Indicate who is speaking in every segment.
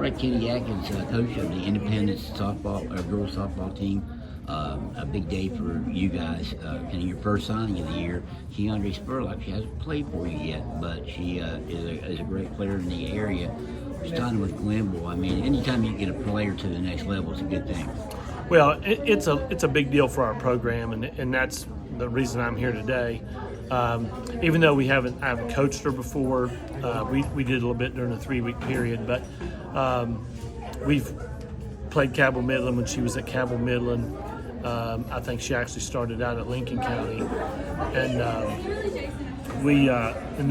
Speaker 1: right, Kenny Adkins, coach of the Independence softball girls softball team. A big day for you guys. Kind of your first signing of the year. Keandra Spurlock. She hasn't played for you yet, but she is a great player in the area. Starting with Glenville, I mean, anytime you get a player to the next level, it's a good thing.
Speaker 2: Well, it's a big deal for our program, and that's the reason I'm here today. Even though I haven't coached her before, we did a little bit during a 3-week period, but we've played Cabell Midland when she was at Cabell Midland. I think she actually started out at Lincoln County, and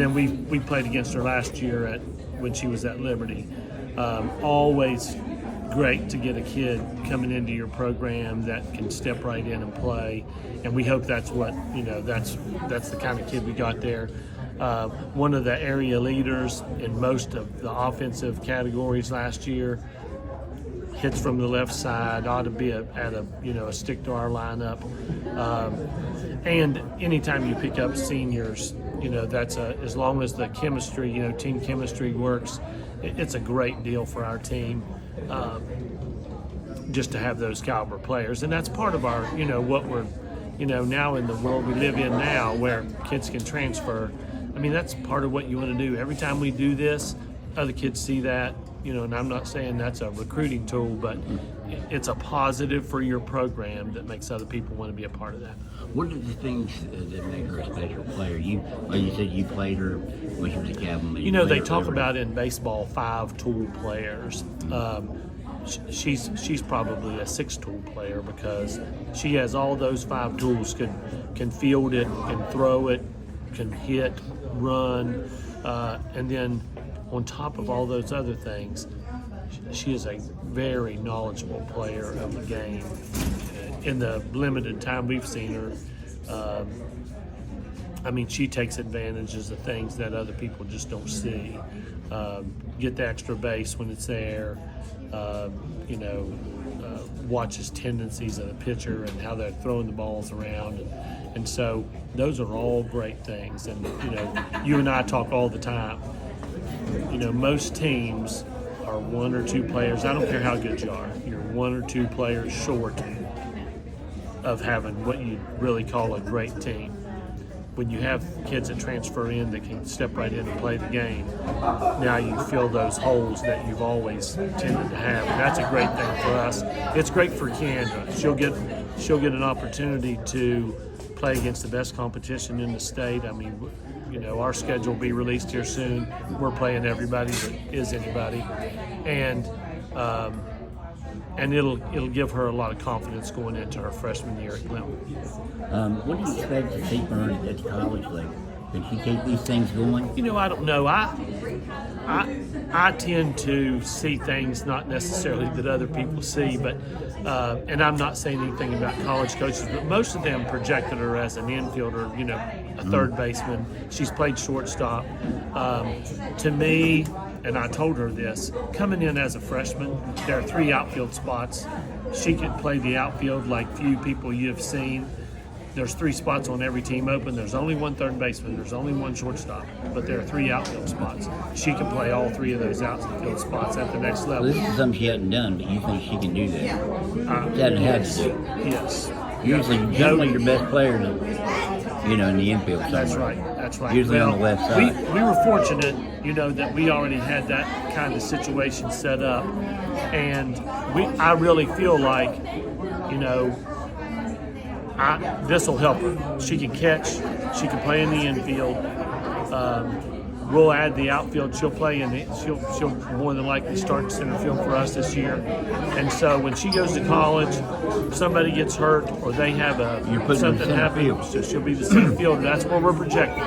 Speaker 2: then we played against her last year when she was at Liberty. Always great to get a kid coming into your program that can step right in and play, and we hope that's what that's the kind of kid we got there. One of the area leaders in most of the offensive categories last year. Hits from the left side, ought to be at a stick to our lineup. And anytime you pick up seniors, that's as long as the chemistry, team chemistry works, it's a great deal for our team. Just to have those caliber players, and that's part of our, what we're, now in the world we live in now, where kids can transfer. I mean, that's part of what you want to do. Every time we do this, other kids see that. And I'm not saying that's a recruiting tool, but it's a positive for your program that makes other people want to be a part of that.
Speaker 1: What are the things that make her a special player? Like you said, you played her when she was a Cabell.
Speaker 2: They talk about in baseball 5-tool players. She's probably a 6-tool player because she has all those 5 tools. Can field it, can throw it, can hit, run, and then on top of all those other things, she is a very knowledgeable player of the game. In the limited time we've seen her, she takes advantages of things that other people just don't see. Get the extra base when it's there, watches tendencies of the pitcher and how they're throwing the balls around. And so those are all great things. And, you and I talk all the time. Most teams are 1 or 2 players. I don't care how good you are. You're 1 or 2 players short of having what you really call a great team. When you have kids that transfer in that can step right in and play the game, now you fill those holes that you've always tended to have. And that's a great thing for us. It's great for Keandra. She'll get an opportunity to play against the best competition in the state. Our schedule will be released here soon. We're playing everybody that is anybody, and it'll give her a lot of confidence going into her freshman year at Glenville.
Speaker 1: What do you expect to see from her at the college level? Can she keep these things going?
Speaker 2: I don't know. I tend to see things not necessarily that other people see, but and I'm not saying anything about college coaches, but most of them projected her as an infielder, a third baseman. She's played shortstop. To me, and I told her this, coming in as a freshman, there are 3 outfield spots. She could play the outfield like few people you've seen. There's 3 spots on every team open. There's only 1 third baseman. There's only 1 shortstop. But there are 3 outfield spots. She can play all 3 of those outfield spots at the next level.
Speaker 1: Well, this is something she hadn't done, but you think she can do that? She hadn't had to do.
Speaker 2: Yes.
Speaker 1: Generally your best player, in the infield somewhere.
Speaker 2: That's right.
Speaker 1: Usually on the left side.
Speaker 2: We were fortunate, that we already had that kind of situation set up. And I really feel like, this will help her. She can catch. She can play in the infield. We'll add the outfield. She'll play she'll more than likely start center field for us this year. And so when she goes to college, somebody gets hurt or they have something happen, so she'll be the center fielder. That's where we're projecting.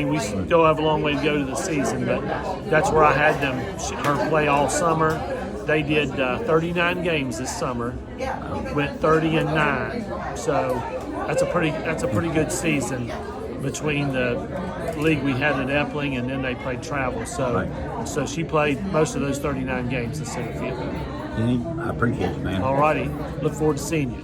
Speaker 2: We still have a long way to go to the season, but that's where I had her play all summer. They did 39 games this summer, went 30-9. So that's a pretty good season between the league we had at Epling and then they played travel. So she played most of those 39 games in center field.
Speaker 1: I appreciate it, man.
Speaker 2: All righty. Look forward to seeing you.